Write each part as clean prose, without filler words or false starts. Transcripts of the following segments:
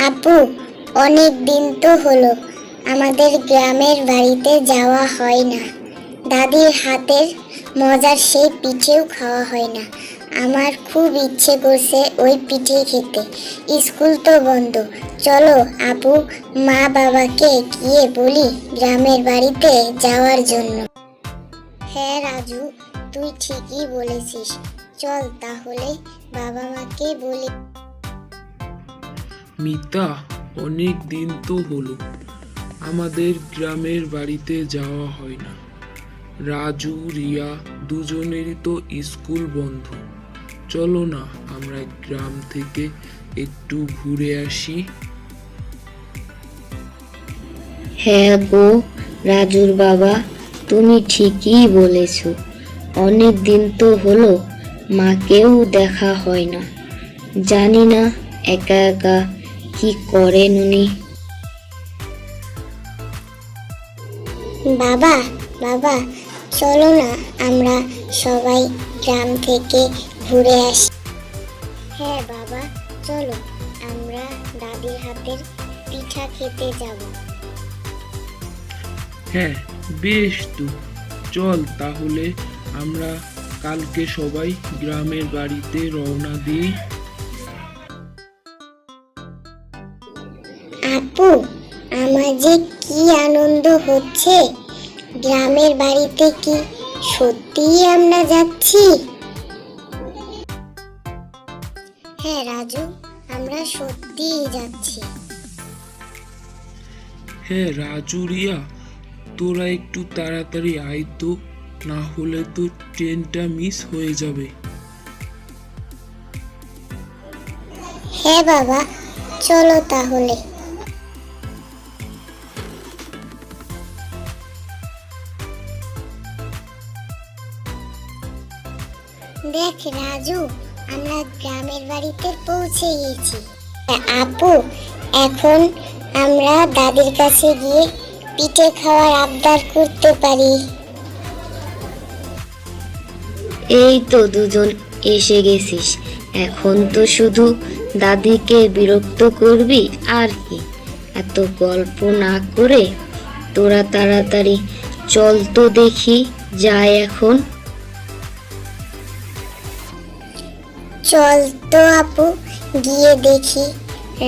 আপু, অনেক দিন তো হলো আমাদের গ্রামের বাড়িতে যাওয়া হয় না। দাদির হাতের মজার সেই পিঠেও খাওয়া হয় না। আমার খুব ইচ্ছে করছে ওই পিঠে খেতে। স্কুল তো বন্ধ। চলো আপু, মা বাবাকে গিয়ে বলি গ্রামের বাড়িতে যাওয়ার জন্য। হ্যাঁ রাজু, তুই ঠিকই বলেছিস। চল তাহলে বাবা মাকে বলি। মিতা, অনেক দিন তো হলো আমাদের গ্রামের বাড়িতে যাওয়া হয় না। রাজু, রিয়া দুজনেরই তো স্কুল বন্ধ। চলো না আমরা গ্রাম থেকে একটু ঘুরে আসি। হ্যাঁ গো রাজুর বাবা, তুমি ঠিকই বলেছ। অনেক দিন তো হলো মাকেও দেখা হয় না। জানি না একা একা কি করেন উনি। বাবা বাবা, চলো না আমরা সবাই গ্রাম থেকে ঘুরে আসি। হ্যাঁ বাবা, চলো আমরা দাদির হাতের পিঠা খেতে যাব। হ্যাঁ বেশ, তো চল তাহলে আমরা কালকে সবাই গ্রামের বাড়িতে রওনা দিই। আপু, আমার যে কি আনন্দ হচ্ছে! গ্রামের বাড়িতে কি সত্যিই আমরা যাচ্ছি? হ্যাঁ রাজু, আমরা সত্যিই যাচ্ছি। হ্যাঁ রাজু, রিয়া তোরা একটু তাড়াতাড়ি আয় তো, না হলে তো ট্রেনটা মিস হয়ে যাবে। হ্যাঁ বাবা, চলো তাহলে। দেখ রাজু, আমরা গ্রামের বাড়িতে পৌঁছে গেছি। আপু, এখন আমরা দাদির কাছে গিয়ে পিঠে খাওয়ার আবদার করতে পারি। এই তো দুজন এসে গেছিস। এখন তো শুধু দাদিকে বিরক্ত করবি আর কি। এত গল্প না করে তোরা তাড়াতাড়ি চল তো দেখি যাই এখন। চল তো আপু, গিয়ে দেখি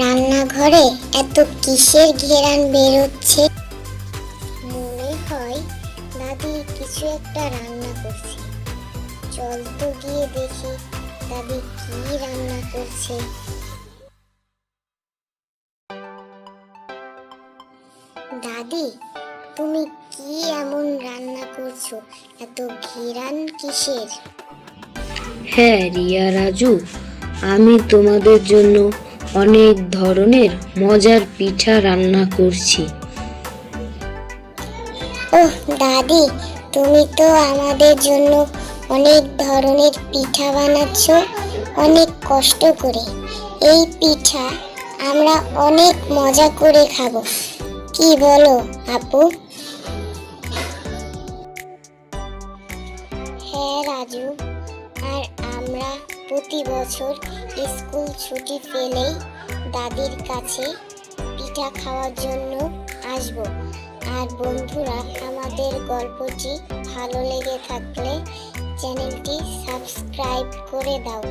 রান্নাঘরে এত কিসের ঘেরান বেরোচ্ছে। মনে হয় দাদি কিছু একটা রান্না করছে। চল তো গিয়ে দেখি দাদি কি রান্না করছে। দাদি, তুমি কি এমন রান্না করছো? এত ঘেরান কিসের? হ্যাঁ রিয়া, রাজু, আমি তোমাদের জন্য অনেক ধরনের মজার পিঠা রান্না করছি। ওহ দাদি, তুমি তো আমাদের জন্য অনেক ধরনের পিঠা বানাচ্ছ অনেক কষ্ট করে। এই পিঠা আমরা অনেক মজা করে খাবো, কি বলো আপু? হ্যাঁ রাজু, আর আমরা প্রতি বছর স্কুল ছুটি পেলেই দাদির কাছে পিঠা খাওয়ার জন্য আসবো। আর বন্ধুরা, আমাদের গল্পটি ভালো লেগে থাকলে চ্যানেলটি সাবস্ক্রাইব করে দাও।